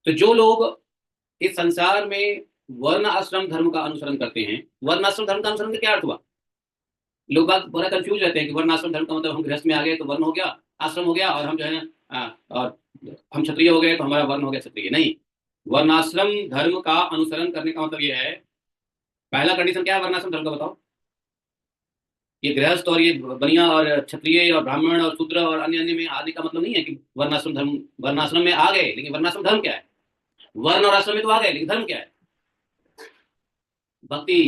तो जो लोग इस संसार में वर्ण आश्रम धर्म का अनुसरण करते हैं, वर्ण आश्रम धर्म का अनुसरण का क्या अर्थ हुआ? लोग बात बड़ा कंफ्यूज रहते हैं कि वर्ण आश्रम धर्म का मतलब हम गृहस्थ में आ गए तो वर्ण हो गया, आश्रम हो गया, और हम जो है और हम क्षत्रिय हो गए तो हमारा वर्ण हो गया क्षत्रिय। नहीं, वर्णाश्रम धर्म का अनुसरण करने का मतलब ये है, पहला कंडीशन क्या है वर्णाश्रम धर्म का बताओ? ये गृहस्थ और ये बनिया और क्षत्रिय और ब्राह्मण और शूद्र और अन्य अन्य में आदि का मतलब नहीं है कि वर्णाश्रम धर्म, वर्णाश्रम में आ गए लेकिन वर्णाश्रम धर्म क्या है? वर्ण और आश्रम में तो आ गए लेकिन धर्म क्या है? भक्ति,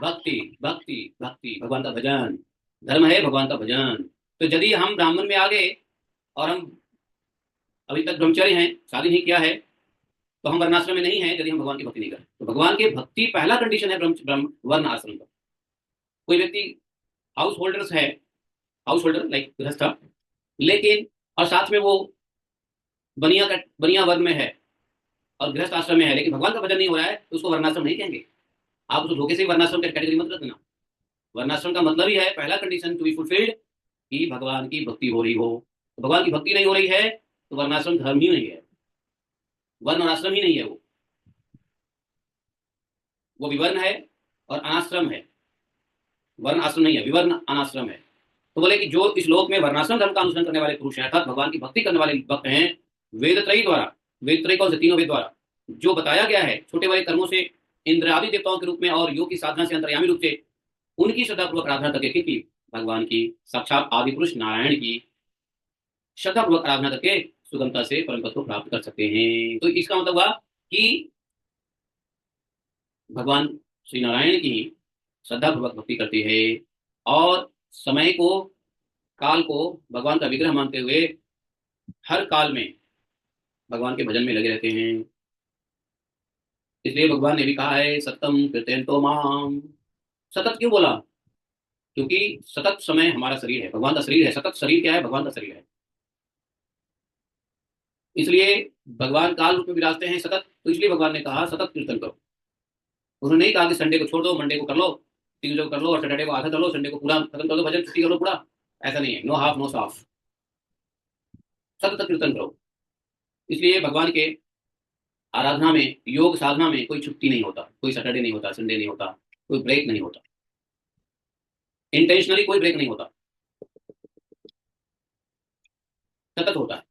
भक्ति, भक्ति, भक्ति, भगवान का भजन। धर्म है भगवान का भजन। तो यदि हम ब्राह्मण में आ गए और हम अभी तक ब्रह्मचारी हैं, शादी नहीं किया है, तो हम वर्णाश्रम में नहीं है यदि हम भगवान की भक्ति नहीं करें। तो भगवान की भक्ति पहला कंडीशन है वर्ण आश्रम का। कोई व्यक्ति हाउस होल्डर्स है, हाउस होल्डर लाइक गृहस्थ, लेकिन और साथ में वो बनिया वर्ण में है और गृहस्थ आश्रम में है, लेकिन भगवान का भजन नहीं हो रहा है, तो उसको वर्णाश्रम नहीं कहेंगे। आप उसको धोखे से ही वर्णाश्रम का कैटेगरी मत रख देना। वर्णाश्रम का मतलब ही है पहला कंडीशन टू बी फुलफिल्ड, कि भगवान की भक्ति हो रही हो। तो भगवान की भक्ति नहीं हो रही है तो वर्णाश्रम धर्म ही नहीं है, वर्ण और आश्रम ही नहीं है वो विवर्ण है और अनाश्रम है। वर्ण आश्रम नहीं है, विवर्ण अनाश्रम है। तो बोले कि जो इस लोक में वर्णाश्रम धर्म का अनुसरण करने वाले पुरुष हैं, अर्थात भगवान की भक्ति करने वाले भक्त हैं, वेद त्रयी द्वारा, वेद त्रयी कौन से? तीनों वेद द्वारा जो बताया गया है, छोटे बड़े कर्मों से इंद्र आदि देवताओं के रूप में और योग की साधना से अंतर्यामी रूप से उनकी श्रद्धापूर्वक आराधना करके, क्योंकि भगवान की साक्षात आदि पुरुष नारायण की श्रद्धापूर्वक आराधना करके सुगमता से परम पद को प्राप्त कर सकते हैं। तो इसका मतलब हुआ कि भगवान श्री नारायण की श्रद्धापूर्वक भक्ति करते हैं और समय को, काल को भगवान का विग्रह मानते हुए हर काल में भगवान के भजन में लगे रहते हैं। इसलिए भगवान ने भी कहा है सततम कीर्तन तो माम। सतत क्यों बोला? क्योंकि सतत समय हमारा शरीर है, भगवान का शरीर है। सतत शरीर क्या है? भगवान का शरीर है। इसलिए भगवान काल रूप में विराजते हैं सतत, तो इसलिए भगवान ने कहा सतत कीर्तन करो। उन्होंने नहीं कहा कि संडे को छोड़ दो, मंडे को कर लो, ट्यूजडे को कर लो और सैटरडे को आधा कर लो, संडे को पूरा खत्म कर लो, भजन छुट्टी कर लो पूरा। ऐसा नहीं है, नो हाफ नो साफ, सतत कीर्तन करो। इसलिए भगवान के आराधना में, योग साधना में कोई छुट्टी नहीं होता, कोई सैटरडे नहीं होता, संडे नहीं होता, कोई ब्रेक नहीं होता, इंटेंशनली कोई ब्रेक नहीं होता, सतत होता है।